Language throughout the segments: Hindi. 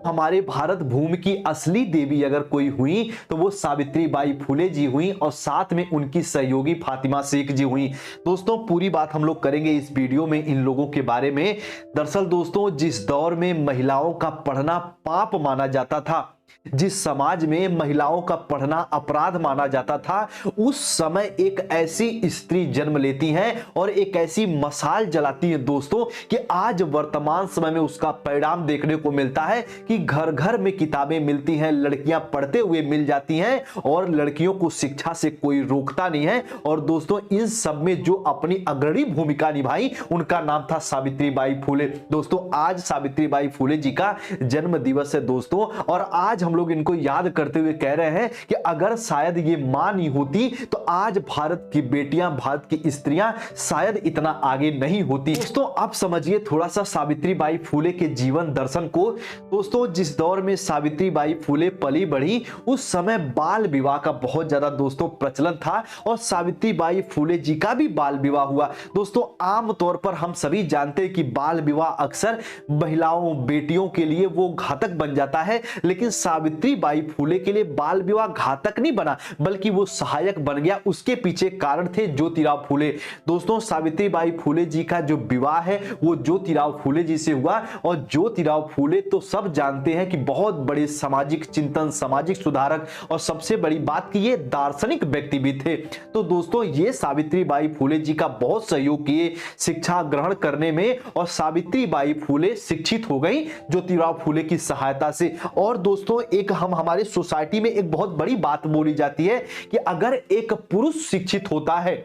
हमारे भारत भूमि की असली देवी अगर कोई हुई तो वो सावित्री बाई फुले जी हुई और साथ में उनकी सहयोगी फातिमा शेख जी हुई। दोस्तों पूरी बात हम लोग करेंगे इस वीडियो में इन लोगों के बारे में। दरअसल दोस्तों जिस दौर में महिलाओं का पढ़ना पाप माना जाता था, जिस समाज में महिलाओं का पढ़ना अपराध माना जाता था, उस समय एक ऐसी स्त्री जन्म लेती है और एक ऐसी मशाल जलाती है दोस्तों कि आज वर्तमान समय में उसका परिणाम देखने को मिलता है कि घर घर में किताबें मिलती हैं, लड़कियां पढ़ते हुए मिल जाती हैं और लड़कियों को शिक्षा से कोई रोकता नहीं है। और दोस्तों इन सब में जो अपनी अग्रणी भूमिका निभाई उनका नाम था सावित्री बाई फुले। दोस्तों आज सावित्री बाई फुले जी का जन्म दिवस है दोस्तों, और आज हम लोग इनको याद करते हुए कह रहे हैं कि अगर शायद ये मां नहीं होती तो आज भारत की बेटियां, भारत की स्त्रियां शायद इतना आगे नहीं होती। दोस्तों अब समझिए थोड़ा सा सावित्री बाई फुले के जीवन दर्शन को। दोस्तों जिस दौर में सावित्री बाई फुले पली बढ़ी उस समय बाल विवाह का बहुत ज्यादा दोस्तों प्रचलन था और सावित्री बाई फुले जी का भी बाल विवाह हुआ। दोस्तों आमतौर पर हम सभी जानते हैं कि बाल विवाह अक्सर महिलाओं, बेटियों के लिए वो घातक बन जाता है, लेकिन सावित्री बाई फुले के लिए बाल विवाह घातक नहीं बना बल्कि वो सहायक बन गया। उसके पीछे कारण थे ज्योतिराव फुले। दोस्तों सावित्री बाई फुले जी का जो विवाह है वो ज्योतिराव फुले जी से हुआ और ज्योतिराव फुले तो सब जानते हैं कि बहुत बड़े सामाजिक चिंतन, सामाजिक सुधारक और सबसे बड़ी बात कि ये दार्शनिक व्यक्ति भी थे। तो दोस्तों ये सावित्री बाई फुले जी का बहुत सहयोग किए शिक्षा ग्रहण करने में और सावित्री बाई फुले शिक्षित हो गई ज्योतिराव फुले की सहायता से। और दोस्तों एक हमारे सोसाइटी में एक बहुत बड़ी बात बोली जाती है कि अगर एक पुरुष शिक्षित होता है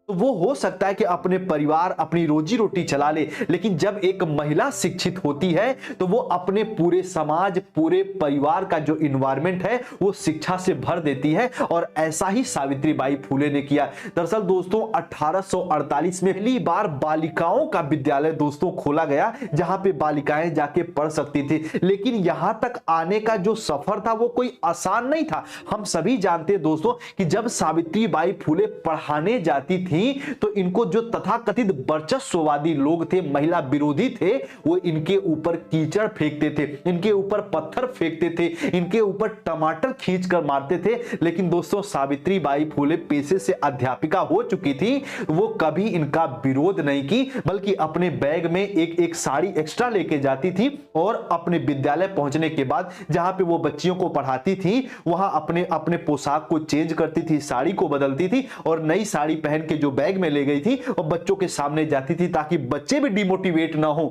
तो वो हो सकता है कि अपने परिवार, अपनी रोजी रोटी चला ले, लेकिन जब एक महिला शिक्षित होती है तो वो अपने पूरे समाज, पूरे परिवार का जो इन्वायरमेंट है वो शिक्षा से भर देती है। और ऐसा ही सावित्री बाई फुले ने किया। दरअसल दोस्तों 1848 में पहली बार बालिकाओं का विद्यालय दोस्तों खोला गया जहां पे बालिकाएं जाके पढ़ सकती थी, लेकिन यहां तक आने का जो सफर था वो कोई आसान नहीं था। हम सभी जानते हैं दोस्तों कि जब सावित्री बाई फुले पढ़ाने जाती थी तो इनको जो तथाकथित वर्चस्ववादी लोग थे, महिला विरोधी थे, वो इनके ऊपर कीचड़ फेंकते थे, इनके ऊपर पत्थर फेंकते थे, इनके ऊपर टमाटर खींचकर मारते थे। लेकिन दोस्तों सावित्री बाई फुले पेशे से अध्यापिका हो चुकी थी, वो कभी इनका विरोध नहीं की बल्कि अपने बैग में एक एक साड़ी एक्स्ट्रा लेके जाती थी और अपने विद्यालय पहुंचने के बाद जहां पे वो बच्चियों को पढ़ाती थी वहां अपने अपने पोशाक को चेंज करती थी, साड़ी को बदलती थी और नई साड़ी पहन के जो बैग में ले गई थी और बच्चों के सामने जाती थी ताकि बच्चे भी डिमोटिवेट ना हो।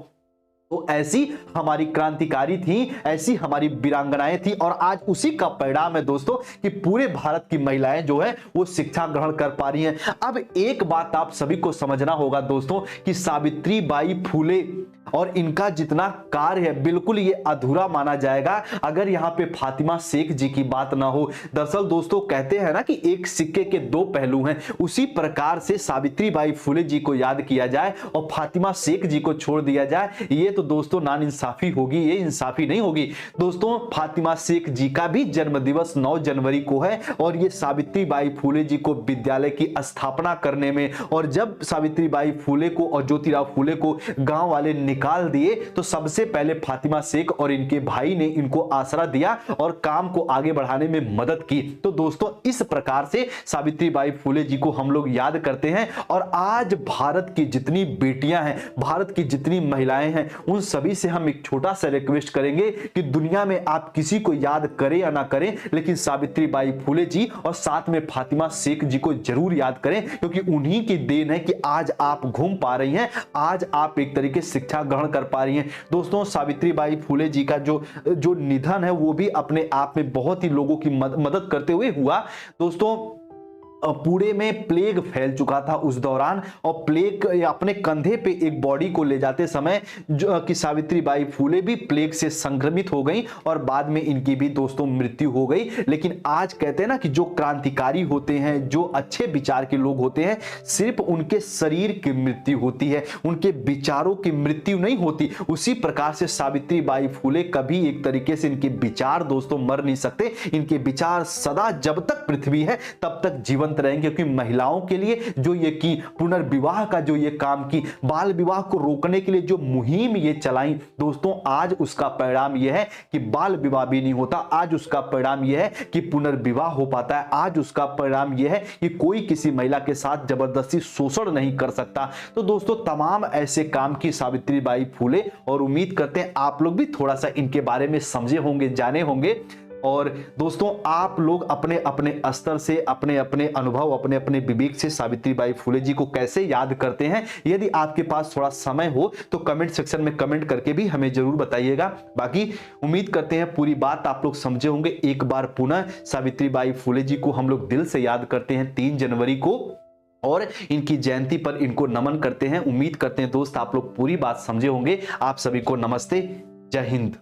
तो ऐसी हमारी क्रांतिकारी थी, ऐसी हमारी वीरांगनाएं थी और आज उसी का परिणाम है दोस्तों कि पूरे भारत की महिलाएं जो है वो शिक्षा ग्रहण कर पा रही हैं। अब एक बात आप सभी को समझना होगा दोस्तों कि सावित्री बाई फुले और इनका जितना कार्य है बिल्कुल ये अधूरा माना जाएगा अगर यहाँ पे फातिमा शेख जी की बात ना हो। दरअसल दोस्तों कहते हैं ना कि एक सिक्के के दो पहलू हैं, उसी प्रकार से सावित्री बाई फुले जी को याद किया जाए और फातिमा शेख जी को छोड़ दिया जाए, ये तो दोस्तों नाइंसाफी होगी, ये इंसाफी नहीं होगी। दोस्तों फातिमा शेख जी का भी जन्म दिवस 9 जनवरी को है और ये सावित्री बाई फुले जी को विद्यालय की स्थापना करने में, और जब सावित्री बाई फुले को और ज्योतिराव फुले को गांव वाले निकाल दिए तो सबसे पहले फातिमा शेख और इनके भाई ने इनको आसरा दिया और काम को आगे बढ़ाने में मदद की। तो दोस्तों इस प्रकार से सावित्री बाई फुले जी को हम लोग याद करते हैं। और आज भारत की जितनी बेटियां हैं, भारत की जितनी महिलाएं हैं, उन सभी से हम एक छोटा सा रिक्वेस्ट करेंगे कि दुनिया में आप किसी को याद करें या ना करें, लेकिन सावित्री बाई फुले जी और साथ में फातिमा शेख जी को जरूर याद करें, क्योंकि उन्हीं की देन है कि आज आप घूम पा रही हैं, आज आप एक तरीके से शिक्षा ग्रहण कर पा रही हैं। दोस्तों सावित्री बाई फुले जी का जो निधन है वो भी अपने आप में बहुत ही लोगों की मदद करते हुए हुआ। दोस्तों पूरे में प्लेग फैल चुका था उस दौरान और प्लेग अपने कंधे पे एक बॉडी को ले जाते समय जो कि सावित्री बाई फुले भी प्लेग से संक्रमित हो गई और बाद में इनकी भी दोस्तों मृत्यु हो गई। लेकिन आज कहते हैं ना कि जो क्रांतिकारी होते हैं, जो अच्छे विचार के लोग होते हैं, सिर्फ उनके शरीर की मृत्यु होती है, उनके विचारों की मृत्यु नहीं होती। उसी प्रकार से सावित्री बाई फुले कभी एक तरीके से इनके विचार दोस्तों मर नहीं सकते, इनके विचार सदा जब तक पृथ्वी है तब तक जीवन जीवंत रहेंगे, क्योंकि महिलाओं के लिए जो ये की पुनर्विवाह का जो ये काम की, बाल विवाह को रोकने के लिए जो मुहिम ये चलाई दोस्तों, आज उसका परिणाम यह है कि बाल विवाह भी नहीं होता। आज उसका परिणाम यह है कि पुनर्विवाह हो पाता है। आज उसका परिणाम यह है कि कोई किसी महिला के साथ जबरदस्ती शोषण नहीं कर सकता। तो दोस्तों तमाम ऐसे काम की सावित्रीबाई फुले, और उम्मीद करते हैं आप लोग भी थोड़ा सा इनके बारे में समझे होंगे, जाने होंगे। और दोस्तों आप लोग अपने अपने स्तर से, अपने अपने अनुभव, अपने अपने विवेक से सावित्रीबाई फुले जी को कैसे याद करते हैं, यदि आपके पास थोड़ा समय हो तो कमेंट सेक्शन में कमेंट करके भी हमें जरूर बताइएगा। बाकी उम्मीद करते हैं पूरी बात आप लोग समझे होंगे। एक बार पुनः सावित्रीबाई फुले जी को हम लोग दिल से याद करते हैं 3 जनवरी को, और इनकी जयंती पर इनको नमन करते हैं। उम्मीद करते हैं दोस्त आप लोग पूरी बात समझे होंगे। आप सभी को नमस्ते, जय हिंद।